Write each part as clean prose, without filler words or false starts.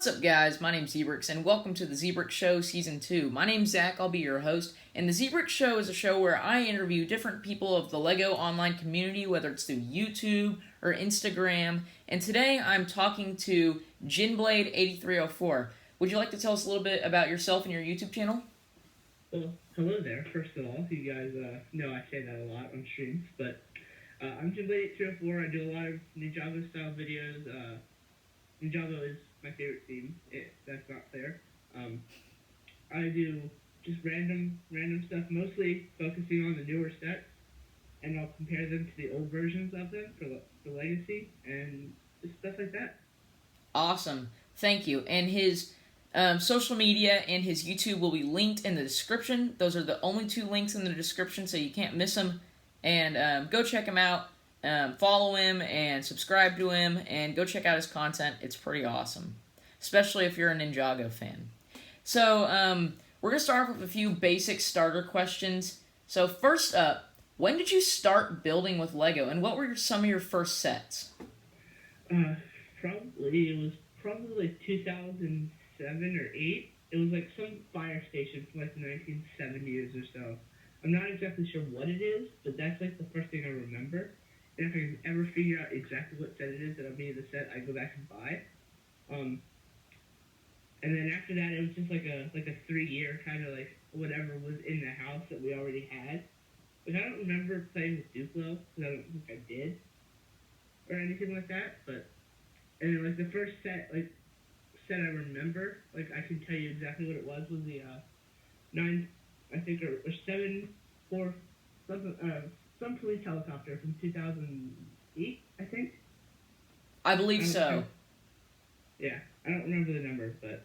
What's up, guys? My name's Zbricks, and welcome to the Zbricks Show Season 2. My name's Zach, I'll be your host, and the Zbricks Show is a show where I interview different people of the LEGO online community, whether it's through YouTube or Instagram, and today I'm talking to Djinnblade8304. Would you like to tell us a little bit about yourself and your YouTube channel? Well, hello there, first of all. You guys know I say that a lot on streams, but I'm Djinnblade8304. I do a lot of Ninjago-style videos. Ninjago is my favorite theme, if that's not clear. I do just random stuff, mostly focusing on the newer sets, and I'll compare them to the old versions of them for Legacy, and just stuff like that. Awesome. Thank you. And his social media and his YouTube will be linked in the description. Those are the only two links in the description, so you can't miss them. And go check him out. Follow him and subscribe to him, and go check out his content. It's pretty awesome, especially if you're a Ninjago fan. So, we're going to start off with a few basic starter questions. So, first up, when did you start building with LEGO, and what were some of your first sets? It was probably like 2007 or 8. It was like some fire station from like the 1970s or so. I'm not exactly sure what it is, but that's like the first thing I remember. And if I can ever figure out exactly what set it is that I'll be in the set, I go back and buy. And then after that, it was just like a 3-year kind of like whatever was in the house that we already had. Like I don't remember playing with Duplo, because I don't think I did, or anything like that. And then like the first set I remember, like I can tell you exactly what it was the 9, I think, or 7, 4, something, some police helicopter from 2008, I think. I believe so. Yeah, I don't remember the number, but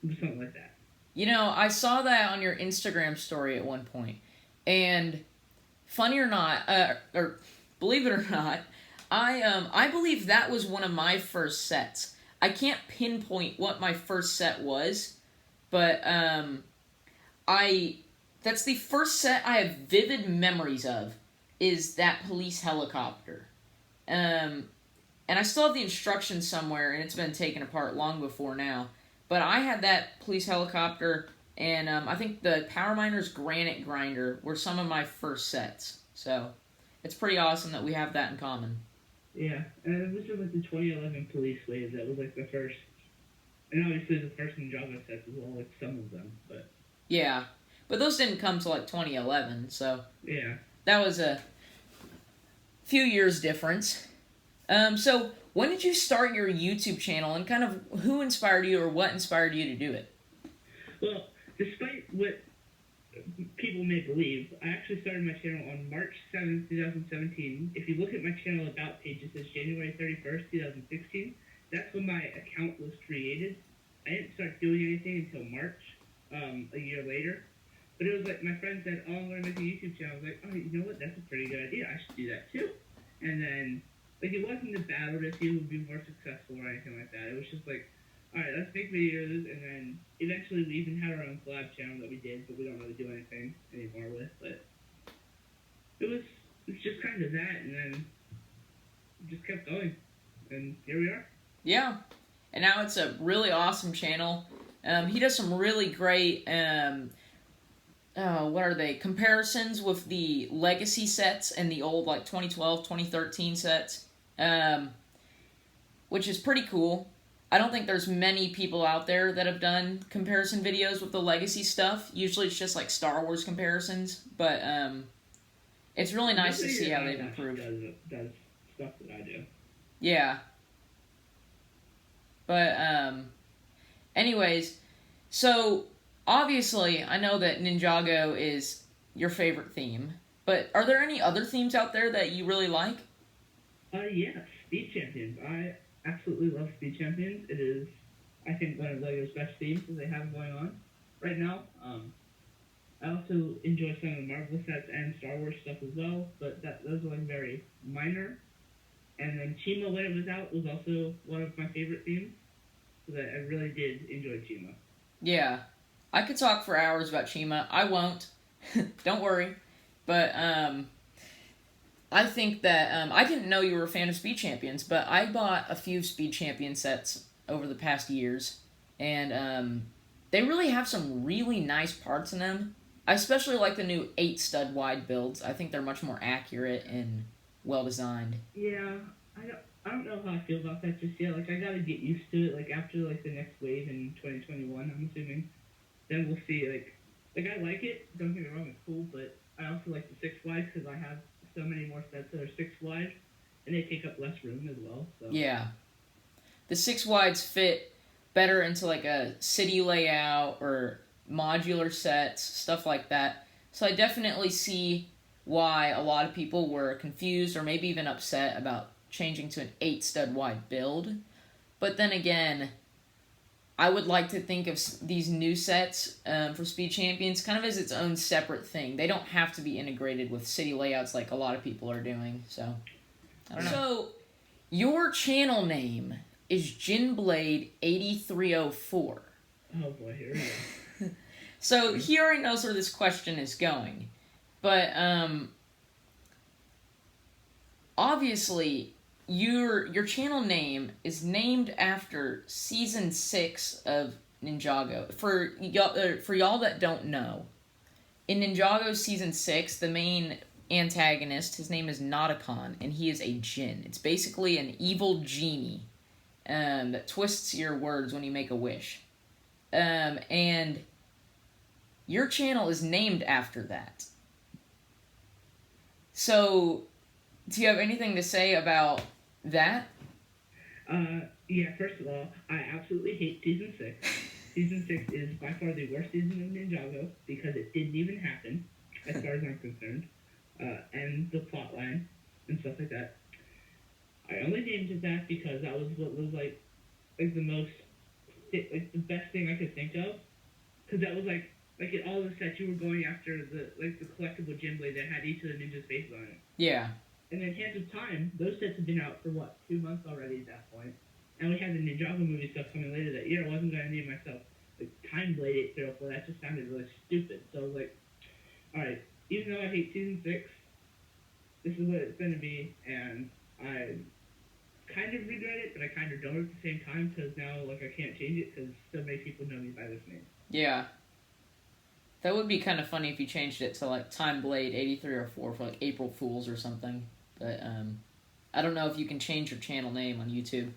something like that. You know, I saw that on your Instagram story at one point, and funny or not, or believe it or not, I believe that was one of my first sets. I can't pinpoint what my first set was, but that's the first set I have vivid memories of, is that police helicopter. And I still have the instructions somewhere, and it's been taken apart long before now. But I had that police helicopter, and I think the Power Miners Granite Grinder were some of my first sets. So, it's pretty awesome that we have that in common. Yeah, and this is like the 2011 police wave that was like the first, and obviously the first Ninjago sets as well, like some of them, but... Yeah, but those didn't come till like 2011, so... Yeah. That was a few years difference. So, when did you start your YouTube channel, and kind of who inspired you, or what inspired you to do it? Well, despite what people may believe, I actually started my channel on March 7th, 2017. If you look at my channel about page, it says January 31st, 2016. That's when my account was created. I didn't start doing anything until March, a year later. But it was like, my friend said, oh, I'm going to make a YouTube channel. I was like, oh, you know what, that's a pretty good idea. I should do that too. And then, like, it wasn't a battle to see who would be more successful or anything like that. It was just like, alright, let's make videos, and then eventually we even had our own collab channel that we did, but we don't really do anything anymore with. But it's just kind of that, and then it just kept going. And here we are. Yeah. And now it's a really awesome channel. He does some really great, what are they? Comparisons with the Legacy sets and the old, like, 2012, 2013 sets. Which is pretty cool. I don't think there's many people out there that have done comparison videos with the Legacy stuff. Usually it's just, like, Star Wars comparisons. But, it's really nice to see how they've improved. Does stuff that I do. Yeah. But, anyways, so... Obviously, I know that Ninjago is your favorite theme, but are there any other themes out there that you really like? Yeah, Speed Champions. I absolutely love Speed Champions. It is, I think, one of LEGO's best themes that they have going on right now. I also enjoy some of the Marvel sets and Star Wars stuff as well, but those are like very minor. And then Chima, when it was out, was also one of my favorite themes, so that I really did enjoy Chima. Yeah. I could talk for hours about Chima. I won't. Don't worry. But, I think that, I didn't know you were a fan of Speed Champions, but I bought a few Speed Champion sets over the past years, and they really have some really nice parts in them. I especially like the new 8 stud wide builds. I think they're much more accurate and well designed. Yeah, I don't know how I feel about that just yet. Like, I gotta get used to it. Like, after like the next wave in 2021, I'm assuming, then we'll see. Like I like it. Don't get me wrong, it's cool, but I also like the 6 wide because I have so many more sets that are 6 wide, and they take up less room as well. So Yeah, the 6 wides fit better into like a city layout or modular sets, stuff like that. So I definitely see why a lot of people were confused or maybe even upset about changing to an 8 stud wide build. But then again, I would like to think of these new sets for Speed Champions kind of as its own separate thing. They don't have to be integrated with city layouts like a lot of people are doing. So, I don't know. So, your channel name is Djinnblade8304. Oh boy, here we go. So, he already knows where this question is going. But, obviously, your channel name is named after Season 6 of Ninjago. For y'all that don't know, in Ninjago Season 6, the main antagonist, his name is Nauticon, and he is a djinn. It's basically an evil genie that twists your words when you make a wish. And your channel is named after that. So, do you have anything to say about that? Yeah, first of all, I absolutely hate Season 6. Season 6 is by far the worst season of Ninjago because it didn't even happen, as far as I'm concerned. And the plot line and stuff like that. I only named it that because that was what was like the most, like the best thing I could think of. Because that was like in all the sets you were going after the collectible Djinnblade that had each of the ninjas' faces on it. Yeah. And then Hands of Time, those sets have been out for, 2 months already at that point. And we had the Ninjago movie stuff coming later that year. I wasn't going to name myself, Djinnblade8304. That just sounded really stupid. So I was like, alright, even though I hate Season 6, this is what it's going to be. And I kind of regret it, but I kind of don't at the same time because now, I can't change it because so many people know me by this name. Yeah. That would be kind of funny if you changed it to, Djinnblade8304 for, April Fools or something. But, I don't know if you can change your channel name on YouTube.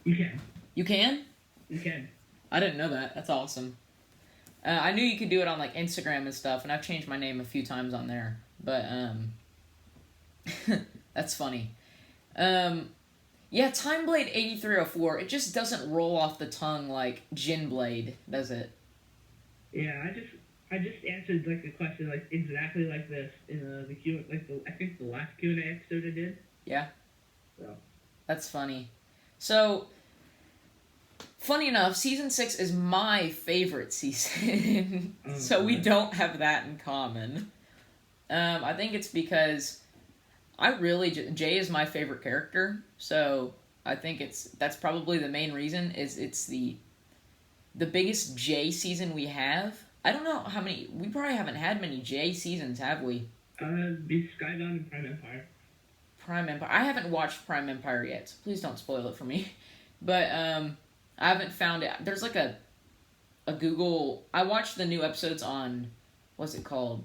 You can. You can? You can. I didn't know that. That's awesome. I knew you could do it on, Instagram and stuff, and I've changed my name a few times on there. But, that's funny. Yeah, Djinnblade8304, it just doesn't roll off the tongue like Djinnblade, does it? Yeah, I just answered the question exactly like this in the Q I think the last Q&A episode I did. Yeah. So that's funny. So funny enough, Season 6 is my favorite season. So we don't have that in common. I think it's because Jay is my favorite character, so I think that's probably the main reason. It's the biggest Jay season we have. I don't know how many. We probably haven't had many Jay seasons, have we? Be Skybound and Prime Empire. Prime Empire. I haven't watched Prime Empire yet, so please don't spoil it for me. But I haven't found it. There's a Google. I watched the new episodes on what's it called?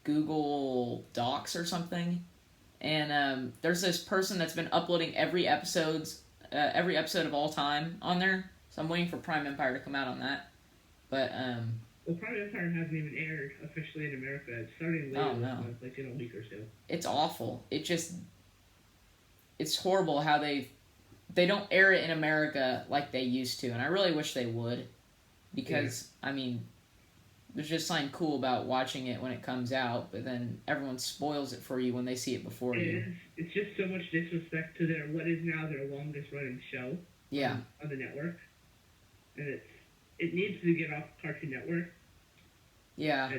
Google Docs or something. And there's this person that's been uploading every episode of all time on there. So I'm waiting for Prime Empire to come out on that. But, well, Prime Empire hasn't even aired officially in America. It's starting later this month, in a week or so. It's awful. It's horrible how they don't air it in America like they used to. And I really wish they would. Because, yeah. There's just something cool about watching it when it comes out, but then everyone spoils it for you when they see it before you. It's just so much disrespect to what is now their longest running show. Yeah. On the network. And it needs to get off Cartoon Network. Yeah.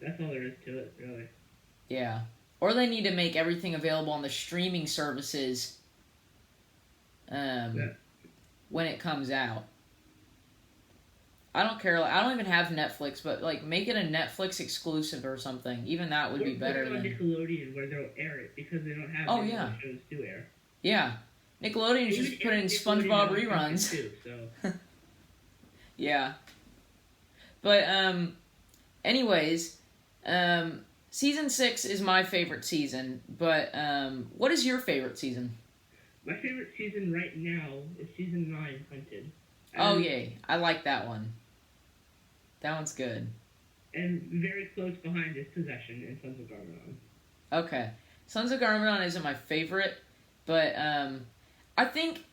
That's all there is to it, really. Yeah. Or they need to make everything available on the streaming services when it comes out. I don't care. I don't even have Netflix, but make it a Netflix exclusive or something. Even that would be better than Nickelodeon, where they'll air it because they don't have any shows to air. Yeah, Nickelodeon just put in SpongeBob reruns. Too, so. Yeah. But, anyways, season 6 is my favorite season, but, what is your favorite season? My favorite season right now is season 9, Hunted. Oh, yay. I like that one. That one's good. And very close behind is Possession and Sons of Garmadon. Okay. Sons of Garmadon isn't my favorite, but, I think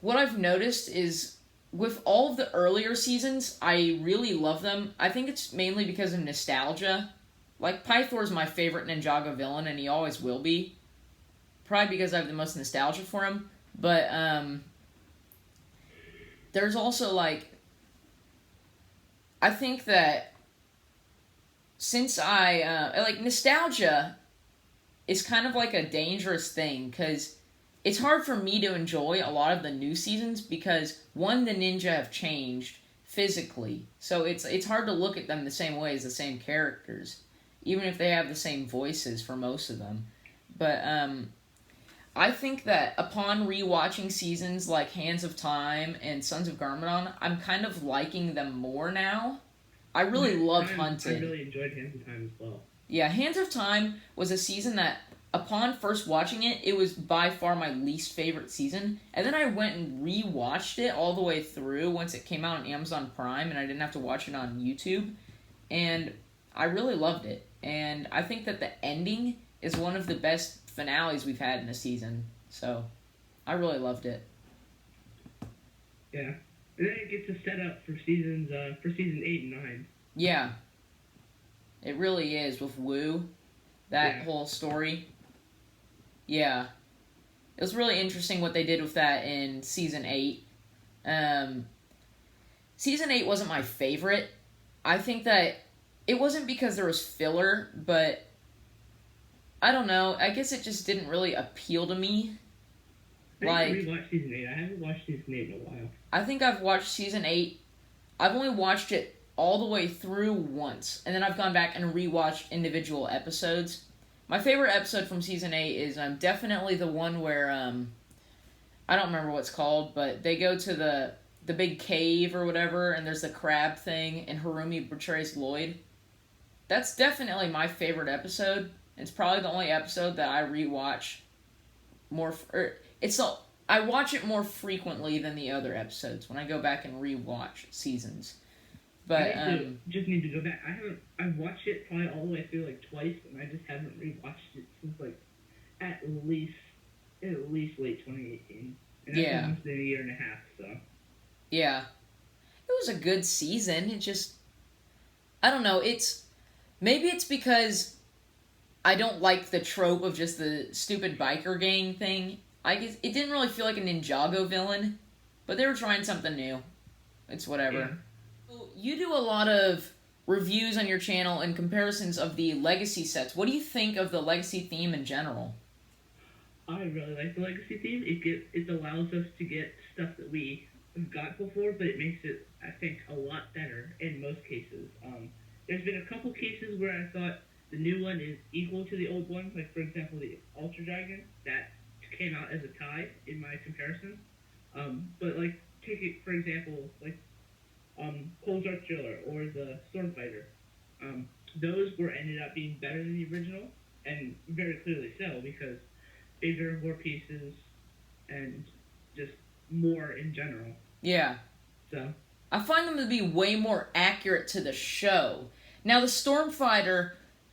what I've noticed is with all of the earlier seasons, I really love them. I think it's mainly because of nostalgia. Like, Pythor's my favorite Ninjago villain, and he always will be. Probably because I have the most nostalgia for him. But, there's also, like, I think that since nostalgia is kind of like a dangerous thing, because it's hard for me to enjoy a lot of the new seasons because, one, the ninja have changed physically. So it's hard to look at them the same way as the same characters, even if they have the same voices for most of them. But I think that upon rewatching seasons like Hands of Time and Sons of Garmadon, I'm kind of liking them more now. I really love Hunted. I really enjoyed Hands of Time as well. Yeah, Hands of Time was a season that, upon first watching it, it was by far my least favorite season. And then I went and rewatched it all the way through once it came out on Amazon Prime and I didn't have to watch it on YouTube. And I really loved it. And I think that the ending is one of the best finales we've had in a season. So, I really loved it. Yeah. And then it gets a setup for season 8 and 9. Yeah. It really is with Wu. That whole story. Yeah. It was really interesting what they did with that in Season 8. Season 8 wasn't my favorite. I think that it wasn't because there was filler, but I don't know. I guess it just didn't really appeal to me. I didn't rewatch Season 8. I haven't watched Season 8 in a while. I think I've watched Season 8. I've only watched it all the way through once, and then I've gone back and rewatched individual episodes. My favorite episode from Season 8 is definitely the one where, I don't remember what it's called, but they go to the big cave or whatever, and there's the crab thing, and Harumi betrays Lloyd. That's definitely my favorite episode. It's probably the only episode that I rewatch more. I watch it more frequently than the other episodes when I go back and rewatch seasons. But I just need to go back. I've watched it probably all the way through like twice, and I just haven't rewatched it since like at least late 2018. And that's almost been a year and a half. So yeah, it was a good season. It just, I don't know. Maybe it's because I don't like the trope of just the stupid biker gang thing. I guess it didn't really feel like a Ninjago villain, but they were trying something new. It's whatever. Yeah. You do a lot of reviews on your channel and comparisons of the Legacy sets. What do you think of the Legacy theme in general? I really like the Legacy theme. It allows us to get stuff that we got before, but it makes it, I think, a lot better in most cases. There's been a couple cases where I thought the new one is equal to the old one, like, for example, the Ultra Dragon. That came out as a tie in my comparison. But, like, take it, for example, like, Cole's Arch Driller or the Stormfighter. Those ended up being better than the original, and very clearly so, because bigger, more pieces, and just more in general. Yeah. So I find them to be way more accurate to the show. Now, the Stormfighter,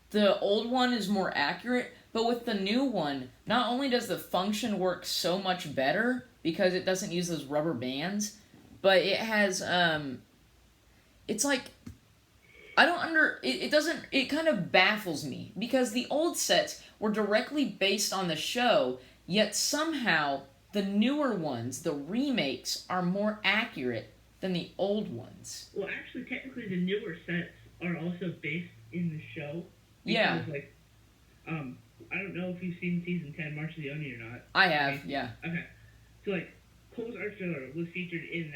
the old one is more accurate, but with the new one, not only does the function work so much better, because it doesn't use those rubber bands, but it has, it's like, it kind of baffles me, because the old sets were directly based on the show, yet somehow the newer ones, the remakes, are more accurate than the old ones. Well, actually, technically, the newer sets are also based in the show. Because, yeah. Like, I don't know if you've seen Season 10, March of the Oni, or not. I have, yeah. Okay. So, like, Cole's Arch Driller was featured in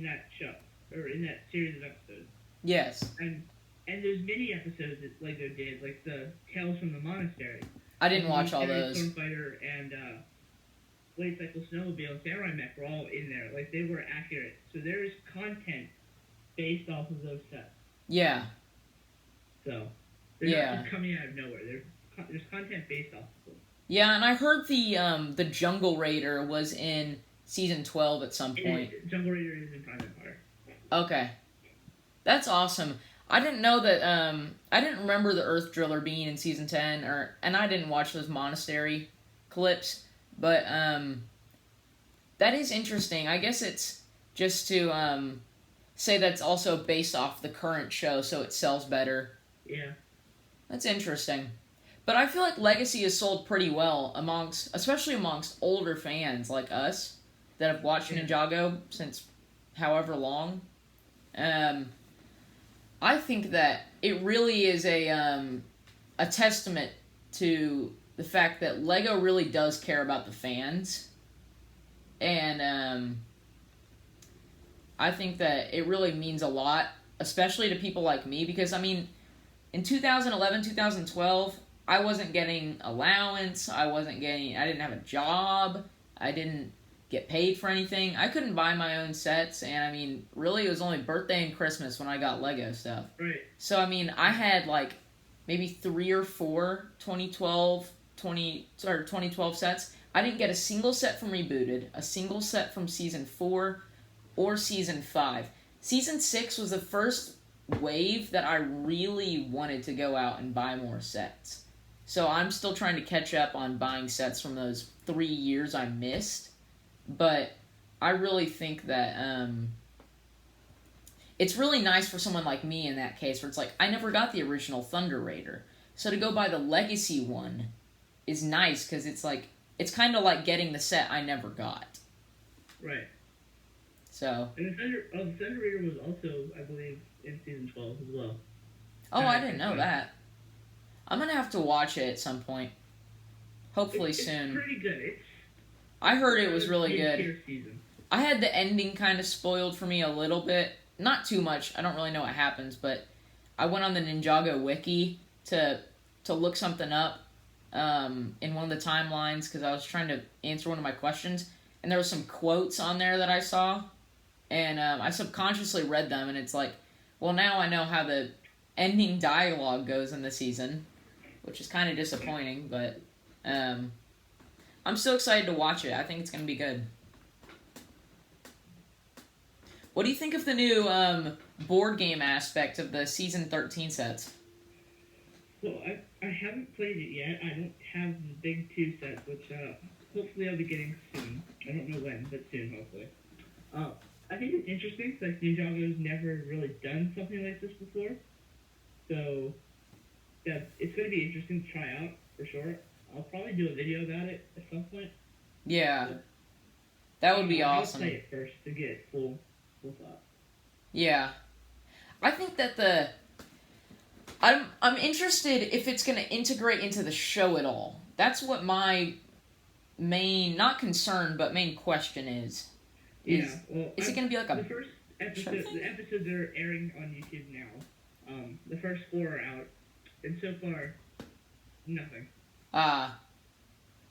that show, or in that series of episodes. Yes. And there's many episodes that Lego did, like the Tales from the Monastery. I didn't watch all those. Stormfighter and Blade Cycle Snowmobile, Samurai Mech were all in there. Like, they were accurate. So there's content based off of those sets. Yeah. So, they're not just coming out of nowhere. There's content based off of them. Yeah, and I heard the Jungle Raider was in Season 12 at some point. Jungle Raider is in Prime Empire. Okay. That's awesome. I didn't know that, I didn't remember the Earth Driller being in Season 10, and I didn't watch those Monastery clips, but, that is interesting. I guess it's just to, say that's also based off the current show, so it sells better. Yeah. That's interesting. But I feel like Legacy has sold pretty well especially amongst older fans like us that have watched Ninjago since however long. I think that it really is a testament to the fact that LEGO really does care about the fans. And I think that it really means a lot, especially to people like me, because, I mean, in 2011, 2012, I wasn't getting allowance, I didn't have a job, I didn't get paid for anything, I couldn't buy my own sets, and, I mean, really, it was only birthday and Christmas when I got LEGO stuff. Right. So, I mean, I had, like, maybe 3 or 4 2012 sets. I didn't get a single set from Rebooted, a single set from Season 4, or Season 5. Season 6 was the first wave that I really wanted to go out and buy more sets. So I'm still trying to catch up on buying sets from those 3 years I missed. But I really think that it's really nice for someone like me in that case, where it's like, I never got the original Thunder Raider. So to go buy the Legacy one is nice, because it's like, it's kind of like getting the set I never got. Right. So. And the Thunder Raider was also, I believe, in Season 12 as well. Oh, I didn't know that. I'm going to have to watch it at some point. Hopefully soon. It's pretty good. I heard it was really good. Season. I had the ending kind of spoiled for me a little bit. Not too much. I don't really know what happens, but I went on the Ninjago wiki to look something up in one of the timelines, because I was trying to answer one of my questions, and there was some quotes on there that I saw, and I subconsciously read them, and it's like, well, now I know how the ending dialogue goes in the season, which is kind of disappointing, but I'm still excited to watch it. I think it's going to be good. What do you think of the new board game aspect of the Season 13 sets? Well, I haven't played it yet. I don't have the big 2 sets, which hopefully I'll be getting soon. I don't know when, but soon, hopefully. I think it's interesting, because Ninjago's never really done something like this before. So, yeah, it's going to be interesting to try out, for sure. I'll probably do a video about it at some point. Yeah. That would be awesome. I'll play it first to get full thought. Yeah. I think that I'm interested if it's going to integrate into the show at all. That's what my main, not concern, but main question is. Yeah, well, is it going to be like a... The first episode, the episodes are airing on YouTube now. The first 4 are out, and so far, nothing.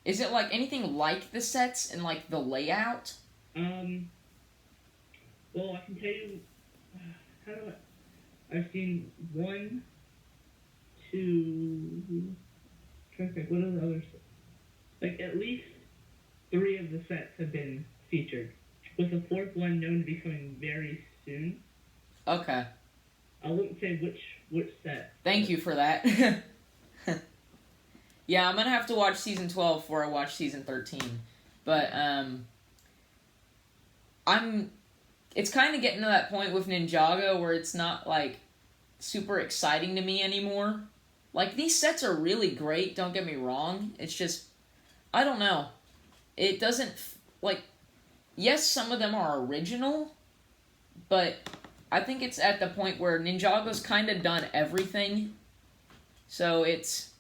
Is it like anything like the sets and like the layout? Well, I can tell you, I've seen 1, 2, trying to think, what are the others? Like, at least 3 of the sets have been featured, with the 4th one known to be coming very soon. Okay. I wouldn't say which set. Thank you for that. Yeah, I'm gonna have to watch Season 12 before I watch Season 13. But, it's kind of getting to that point with Ninjago where it's not, like, super exciting to me anymore. Like, these sets are really great, don't get me wrong. It's just, I don't know. It doesn't, like, yes, some of them are original, but I think it's at the point where Ninjago's kind of done everything. So it's,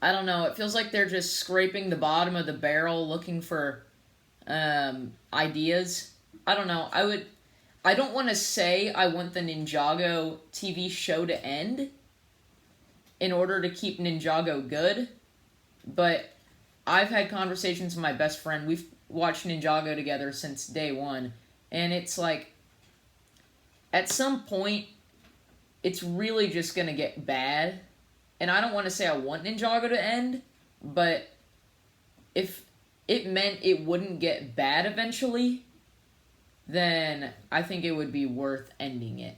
I don't know, it feels like they're just scraping the bottom of the barrel looking for ideas. I don't know, I don't want to say I want the Ninjago TV show to end in order to keep Ninjago good, but I've had conversations with my best friend. We've watched Ninjago together since day one. And it's like, at some point, it's really just going to get bad. And I don't want to say I want Ninjago to end, but if it meant it wouldn't get bad eventually, then I think it would be worth ending it.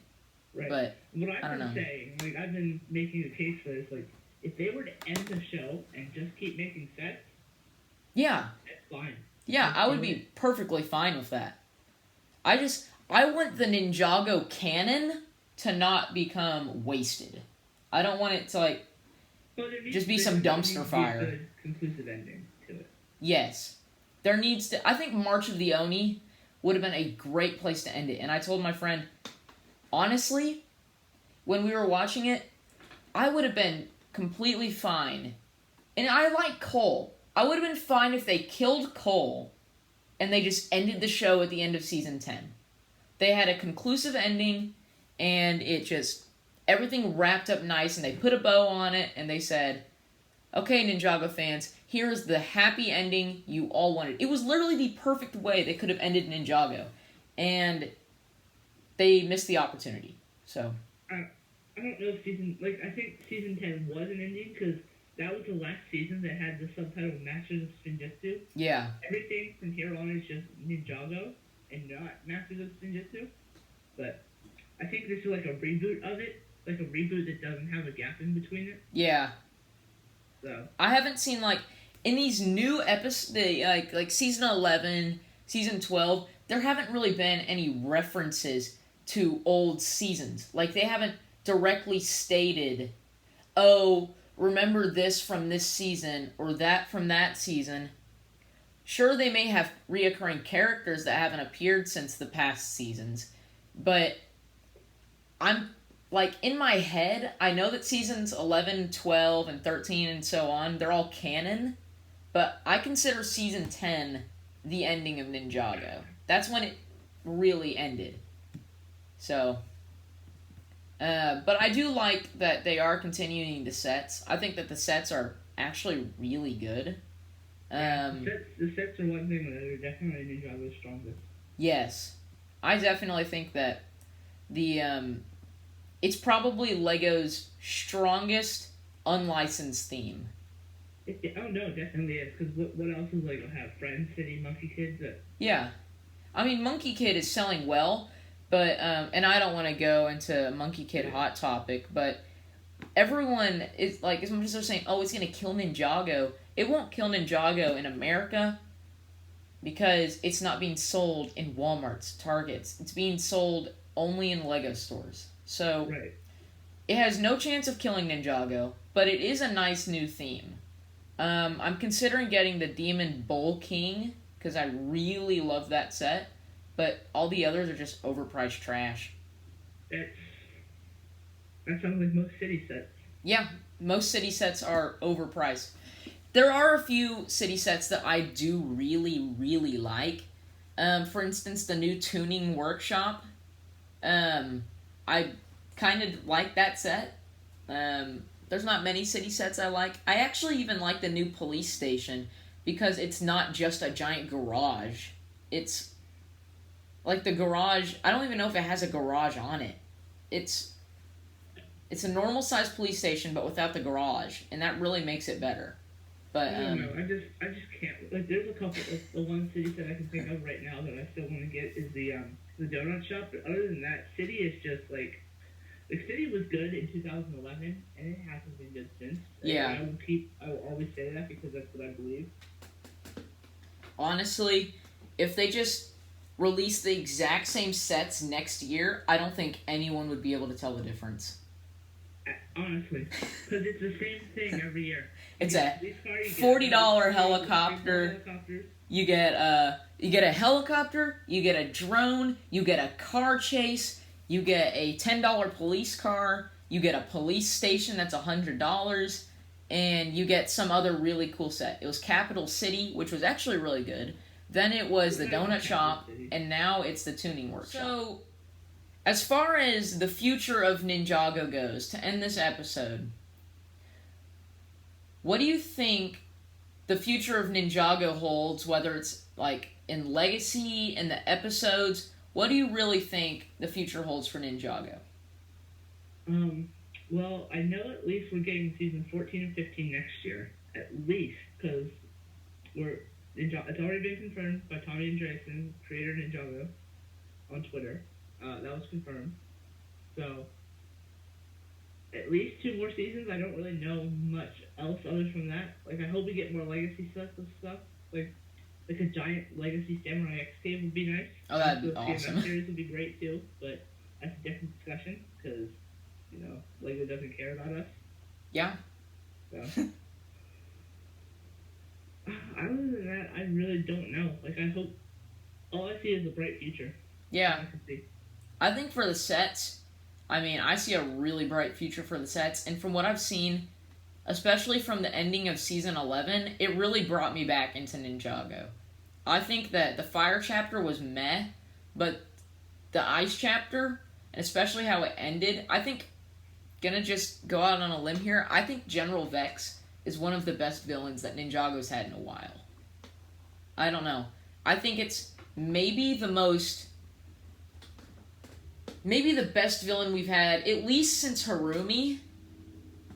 Right. But what I don't know. I've been saying, like I've been making a case for this, like if they were to end the show and just keep making sets, yeah, that's fine. Yeah, I would be perfectly fine with that. I want the Ninjago canon to not become wasted. I don't want it to like just be some dumpster fire. Conclusive ending to it. Yes. There needs to... I think March of the Oni would have been a great place to end it. And I told my friend, honestly, when we were watching it, I would have been completely fine. And I like Cole. I would have been fine if they killed Cole and they just ended the show at the end of Season 10. They had a conclusive ending, and it just... everything wrapped up nice, and they put a bow on it, and they said, okay, Ninjago fans, here's the happy ending you all wanted. It was literally the perfect way they could have ended Ninjago, and they missed the opportunity. So I don't know if I think Season 10 was an ending, because that was the last season that had the subtitle Masters of Spinjitzu. Yeah. Everything from here on is just Ninjago, and not Masters of Spinjitzu. But I think this is like a reboot of it. Like a reboot that doesn't have a gap in between it. Yeah. So I haven't seen like in these new episodes, like season 11, season 12. There haven't really been any references to old seasons. Like they haven't directly stated, "Oh, remember this from this season or that from that season." Sure, they may have reoccurring characters that haven't appeared since the past seasons, but I'm. Like, in my head, I know that seasons 11, 12, and 13, and so on, they're all canon, but I consider season 10 the ending of Ninjago. That's when it really ended. So, but I do like that they are continuing the sets. I think that the sets are actually really good. The sets are one thing that are definitely Ninjago's strongest. Yes. I definitely think that it's probably LEGO's strongest unlicensed theme. Oh no, it definitely is. Because what else does LEGO have? Friend City, Monkey Kids? Yeah. I mean, Monkey Kid is selling well, but, and I don't want to go into Monkey Kid Hot Topic, but everyone is, like, as much as they're saying, oh, it's going to kill Ninjago, it won't kill Ninjago in America because it's not being sold in Walmarts, Targets. It's being sold only in LEGO stores. So, right. It has no chance of killing Ninjago, but it is a nice new theme. I'm considering getting the Demon Bull King, because I really love that set, but all the others are just overpriced trash. That sounds like most city sets. Yeah, most city sets are overpriced. There are a few city sets that I do really, really like. For instance, the new Tuning Workshop. I kind of like that set. There's not many city sets I like. I actually even like the new police station because it's not just a giant garage. It's like the garage. I don't even know if it has a garage on it. It's a normal sized police station but without the garage, and that really makes it better. But I don't know. I just can't. Like, there's a couple. The one city set I can think of right now that I still want to get is the donut shop. But other than that, city is just like the city was good in 2011, and it hasn't been good since. Yeah. I will always say that because that's what I believe. Honestly, if they just release the exact same sets next year, I don't think anyone would be able to tell the difference. Honestly, because it's the same thing every year. It's a $40 helicopter. You get a helicopter. You get a drone. You get a car chase. You get a $10 police car. You get a police station that's $100, and you get some other really cool set. It was Capital City, which was actually really good. Then it was the donut shop, and now it's the tuning workshop. So, as far as the future of Ninjago goes, to end this episode, what do you think the future of Ninjago holds, whether it's like in Legacy, in the episodes. What do you really think the future holds for Ninjago? Well, I know at least we're getting season 14 and 15 next year, at least, because it's already been confirmed by Tommy and Jason, creator of Ninjago, on Twitter. That was confirmed. So, at least 2 more seasons. I don't really know much else other from that. Like, I hope we get more Legacy stuff. Like a giant Legacy Samurai X game would be nice. Oh, that'd be the awesome. CMS series would be great too, but that's a different discussion because Lego doesn't care about us. Yeah. So. Other than that, I really don't know. Like, I hope all I see is a bright future. Yeah. I can see. I think for the sets, I see a really bright future for the sets, and from what I've seen, especially from the ending of Season 11, it really brought me back into Ninjago. I think that the Fire chapter was meh, but the Ice chapter, and especially how it ended, I think, gonna just go out on a limb here, I think General Vex is one of the best villains that Ninjago's had in a while. I don't know. I think it's maybe the best villain we've had, at least since Harumi,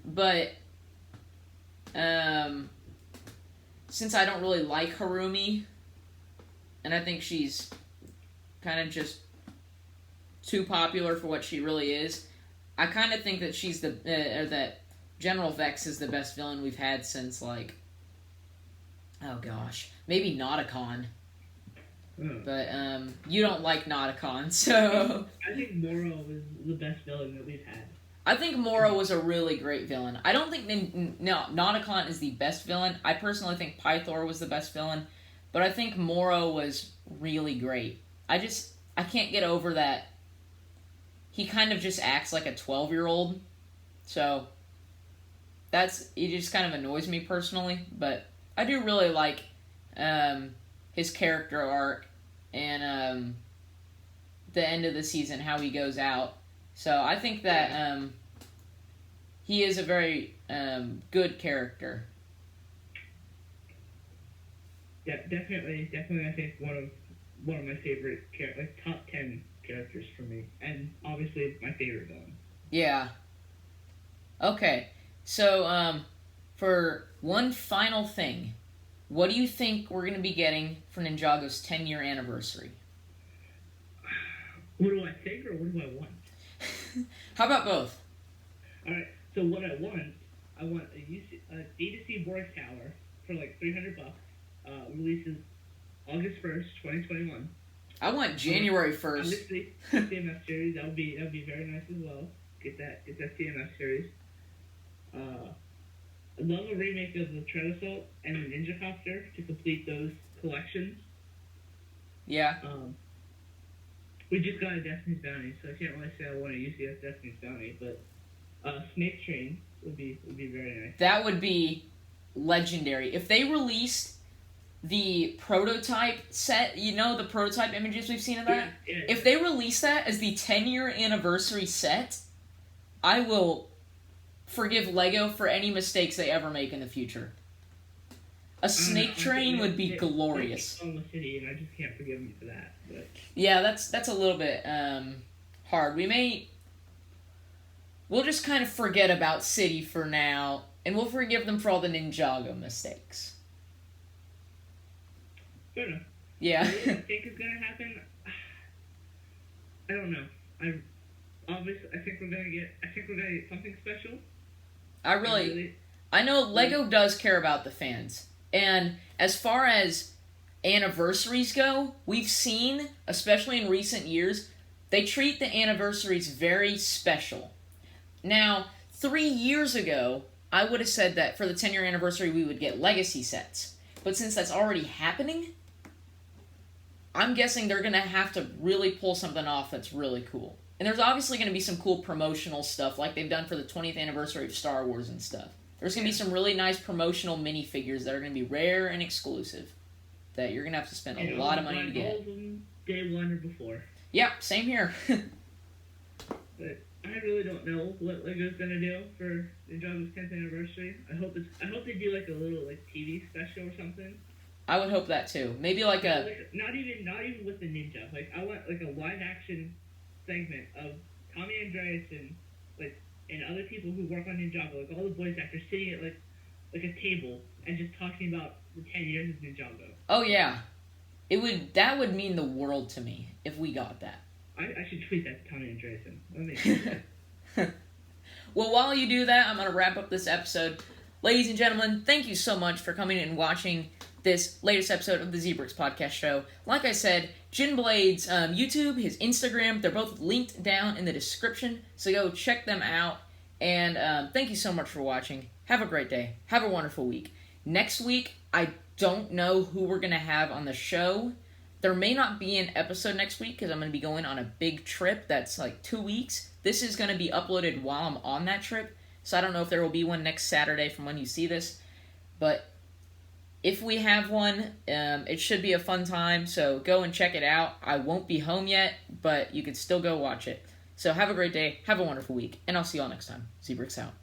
but since I don't really like Harumi, and I think she's kind of just too popular for what she really is, I kind of think that she's that General Vex is the best villain we've had since, like, oh gosh, maybe Nauticon. But you don't like Nauticon, so I think Moro is the best villain that we've had. I think Moro was a really great villain. I don't think Nauticon is the best villain. I personally think Pythor was the best villain, but I think Moro was really great. I can't get over that. He kind of just acts like a 12-year-old, so it just kind of annoys me personally. But I do really like his character arc and the end of the season, how he goes out. So I think that he is a very good character. Yeah, definitely. I think one of my favorite top 10 characters for me, and obviously my favorite villain. Yeah. Okay, so for one final thing, what do you think we're going to be getting for Ninjago's 10-year anniversary? What do I think, or what do I want? How about both? Alright, so what I want a D2C Borg Tower for like $300. Releases August 1st, 2021. I want January 1st. Obviously, CMS series, that would be very nice as well. Get that CMS series. I'd love a remake of the Tread Assault and the Ninja Copter to complete those collections. Yeah. We just got a Destiny's Bounty, so I can't really say I want to use the Destiny's Bounty, but Snake Train would be very nice. That would be legendary. If they released the prototype set, the prototype images we've seen of that? Yeah. If they release that as the 10-year anniversary set, I will forgive Lego for any mistakes they ever make in the future. A Snake Train would be glorious. On the city, and I just can't forgive them for that. But. Yeah, that's a little bit hard. We'll just kind of forget about City for now, and we'll forgive them for all the Ninjago mistakes. Fair enough. Yeah. What do you think is gonna happen? I don't know. I think we're gonna get something special. I know Lego does care about the fans. And as far as anniversaries go, we've seen, especially in recent years, they treat the anniversaries very special. Now, 3 years ago, I would have said that for the 10-year anniversary we would get Legacy sets. But since that's already happening, I'm guessing they're going to have to really pull something off that's really cool. And there's obviously going to be some cool promotional stuff like they've done for the 20th anniversary of Star Wars and stuff. There's going to be some really nice promotional minifigures that are going to be rare and exclusive that you're going to have to spend a lot of money to get. Day one or before. Yeah, same here. But I really don't know what Lego's gonna do for Ninjago's 10th anniversary. I hope they do like a little like TV special or something. I would hope that too. Maybe like a not even with the ninja. Like I want like a live action segment of Tommy Andreas and other people who work on Ninjago, like all the voice actors sitting at like a table and just talking about the 10 years of Ninjago. Oh yeah, that would mean the world to me if we got that. I should tweet that to Tommy Andreasen. Well, while you do that, I'm going to wrap up this episode. Ladies and gentlemen, thank you so much for coming and watching this latest episode of the Zbricks Podcast Show. Like I said, Djinnblade's YouTube, his Instagram, they're both linked down in the description, so go check them out. And thank you so much for watching. Have a great day. Have a wonderful week. Next week, I don't know who we're going to have on the show. There may not be an episode next week because I'm going to be going on a big trip that's like 2 weeks. This is going to be uploaded while I'm on that trip, so I don't know if there will be one next Saturday from when you see this. But if we have one, it should be a fun time, so go and check it out. I won't be home yet, but you can still go watch it. So have a great day, have a wonderful week, and I'll see you all next time. Zbricks out.